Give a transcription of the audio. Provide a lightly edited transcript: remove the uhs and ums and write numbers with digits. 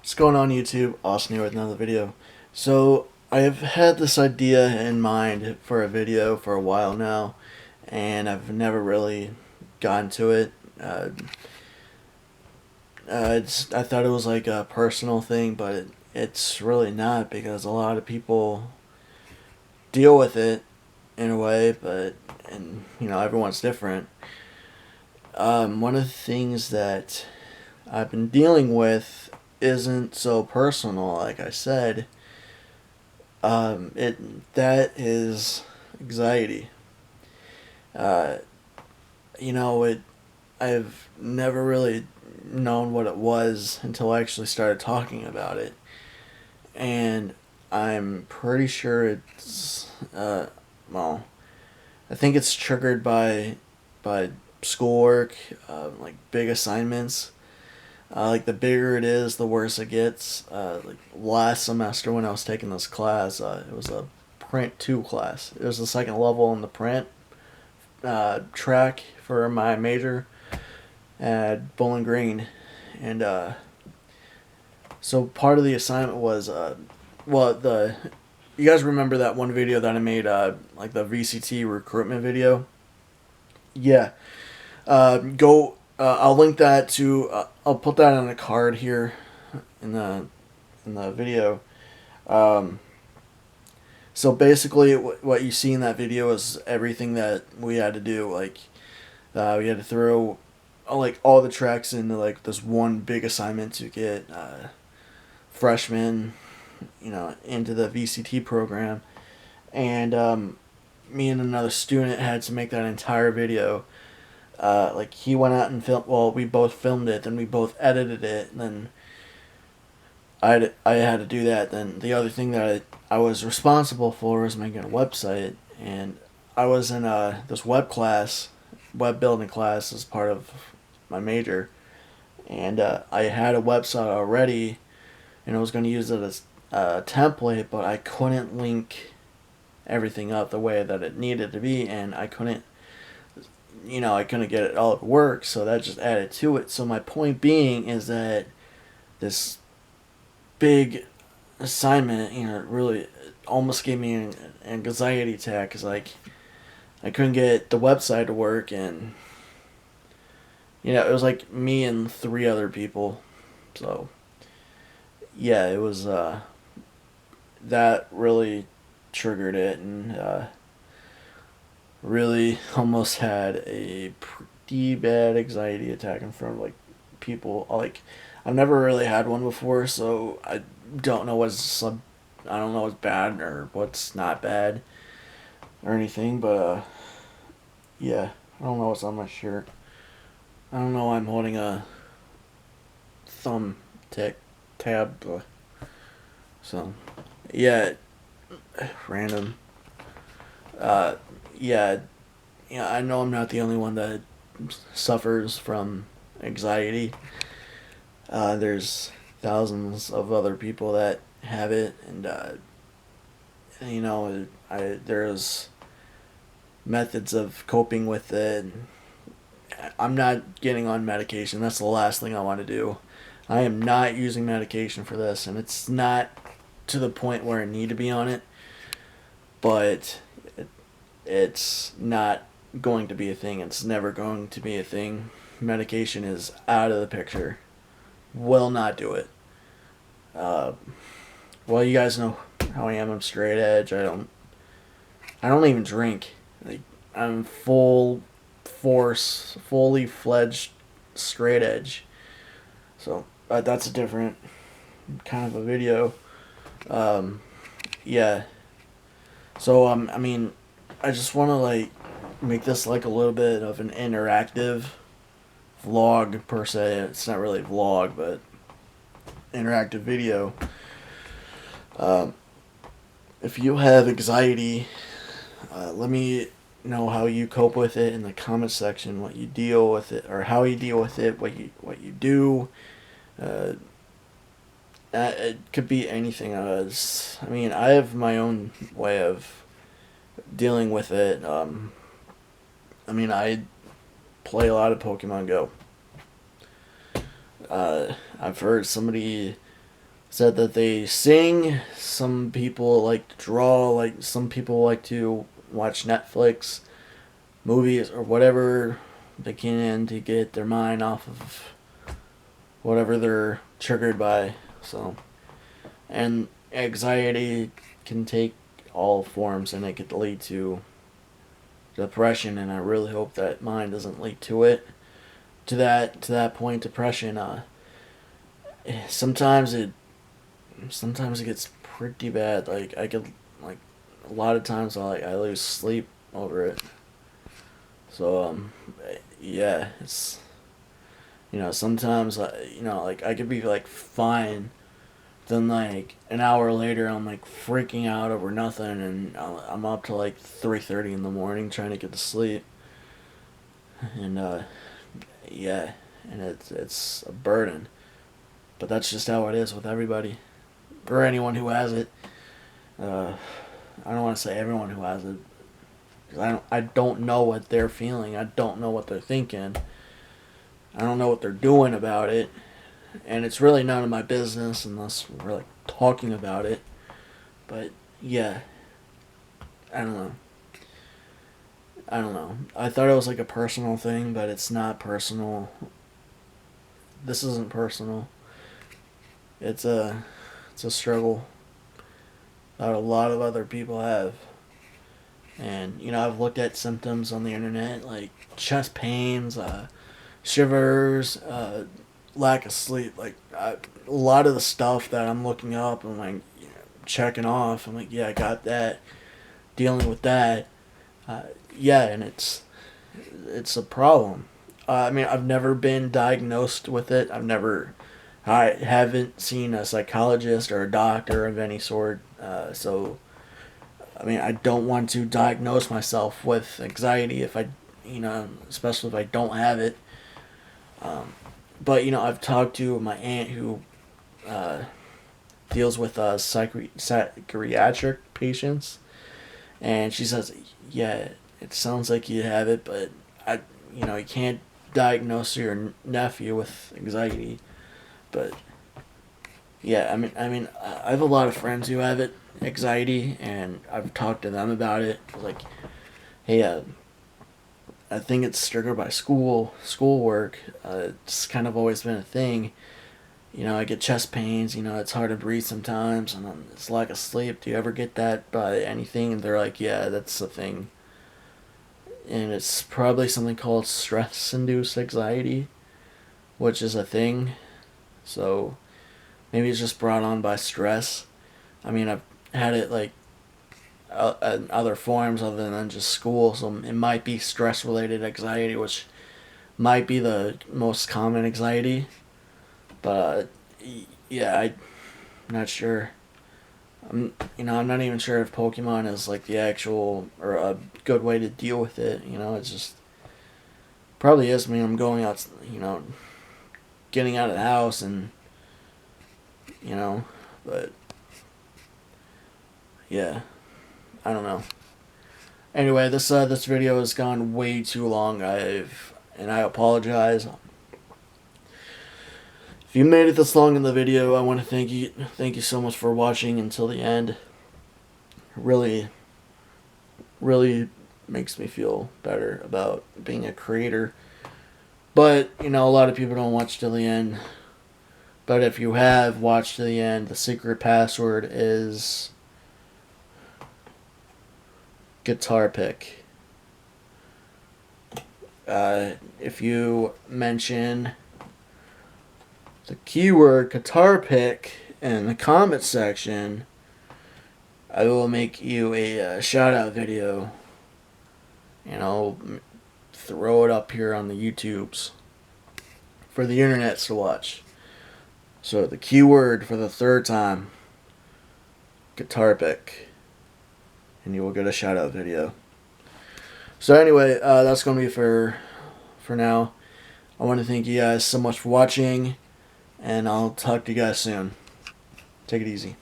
What's going on YouTube? Austin here with another video. So I've had this idea in mind for a video for a while now, and I've never really gotten to it. I thought it was like a personal thing, but it's really not because a lot of people deal with it in a way, but everyone's different. One of the things that I've been dealing with isn't so personal, like I said. That is anxiety. Uh, it. I've never really known what it was until I actually started talking about it, and I'm pretty sure it's well, I think it's triggered by schoolwork, like big assignments. Like the bigger it is, the worse it gets. Like last semester when I was taking this class, it was a print two class. It was the second level in the print track for my major at Bowling Green, and so part of the assignment was the you guys remember that one video that I made, like the VCT recruitment video? Yeah. Go. I'll link that to. I'll put that on a card here in the video. Um, so basically, what you see in that video is everything that we had to do. Like, we had to throw like all the tracks into like this one big assignment to get freshmen, into the VCT program, and me and another student had to make that entire video. Like he went out and filmed. Well, we both filmed it, then we both edited it, and then I had to do that. Then the other thing that I was responsible for was making a website, and I was in this web building class as part of my major, and I had a website already, and I was going to use it as a template, but I couldn't link everything up the way that it needed to be, and I couldn't get it all to work, so that just added to it. So my point being is that this big assignment, really almost gave me an anxiety attack, because like I couldn't get the website to work, and it was like me and three other people. So yeah, it was that really triggered it, and really almost had a pretty bad anxiety attack in front of like people. Like I've never really had one before, so I don't know I don't know what's bad or what's not bad or anything. But yeah, I don't know what's on my shirt. I don't know. I'm holding a thumb tick tab. So yeah, random. Uh, yeah, I know I'm not the only one that suffers from anxiety. There's thousands of other people that have it, and there's methods of coping with it. I'm not getting on medication. That's the last thing I want to do. I am not using medication for this, and it's not to the point where I need to be on it, but it's not going to be a thing. It's never going to be a thing. Medication is out of the picture. Will not do it. Well, you guys know how I am. I'm straight edge. I don't even drink. Like I'm full force, fully fledged straight edge. So that's a different kind of a video. Yeah. So I mean, I just want to like make this like a little bit of an interactive vlog per se. It's not really a vlog, but interactive video. Um, if you have anxiety, let me know how you cope with it in the comment section. What you deal with it, or how you deal with it. What you do. Uh, it could be anything. I mean, I have my own way of dealing with it. I mean, I play a lot of Pokemon Go. I've heard somebody said that they sing. Some people like to draw. Like some people like to watch Netflix, movies, or whatever they can to get their mind off of whatever they're triggered by. So, and anxiety can take all forms, and it could lead to depression. And I really hope that mine doesn't lead to it. To that point, depression. Sometimes it gets pretty bad. Like I could like a lot of times I lose sleep over it. So yeah, it's sometimes like I could be like fine, then like an hour later I'm like freaking out over nothing, and I'm up to like 3:30 in the morning trying to get to sleep, and yeah, and it's a burden, but that's just how it is with everybody, or anyone who has it. Uh, I don't want to say everyone who has it, because I don't know what they're feeling. I don't know what they're thinking. I don't know what they're doing about it, and it's really none of my business unless we're like talking about it. But yeah, I don't know. I don't know. I thought it was like a personal thing, but it's not personal. This isn't personal. It's a struggle that a lot of other people have. And I've looked at symptoms on the internet like chest pains, shivers, lack of sleep. Like a lot of the stuff that I'm looking up, I'm like checking off. I'm like, yeah, I got that. Dealing with that. Yeah, and it's a problem. I mean, I've never been diagnosed with it. I haven't seen a psychologist or a doctor of any sort. So, I mean, I don't want to diagnose myself with anxiety if especially if I don't have it. But I've talked to my aunt who uh, deals with psychiatric patients, and she says, "Yeah, it sounds like you have it, but you can't diagnose your nephew with anxiety." But yeah, I have a lot of friends who have it, anxiety, and I've talked to them about it. Like, hey, I think it's triggered by schoolwork. It's kind of always been a thing. I get chest pains. It's hard to breathe sometimes, and it's lack of sleep. Do you ever get that by anything? And they're like, yeah, that's a thing. And it's probably something called stress-induced anxiety, which is a thing. So maybe it's just brought on by stress. I mean, I've had it like in other forms other than just school, so it might be stress-related anxiety, which might be the most common anxiety. But yeah, I'm not sure. I'm not even sure if Pokemon is like the actual or a good way to deal with it. It's just probably is. I mean, I'm going out, getting out of the house, and but yeah, I don't know. Anyway, this video has gone way too long. I apologize. If you made it this long in the video, I want to thank you so much for watching until the end. It really, really makes me feel better about being a creator. But a lot of people don't watch till the end. But if you have watched to the end, the secret password is guitar pick. If you mention the keyword guitar pick in the comment section, I will make you a shout out video, and I'll throw it up here on the YouTubes for the internets to watch. So the keyword for the third time, guitar pick, and you will get a shout out video. So anyway, that's going to be for now. I want to thank you guys so much for watching, and I'll talk to you guys soon. Take it easy.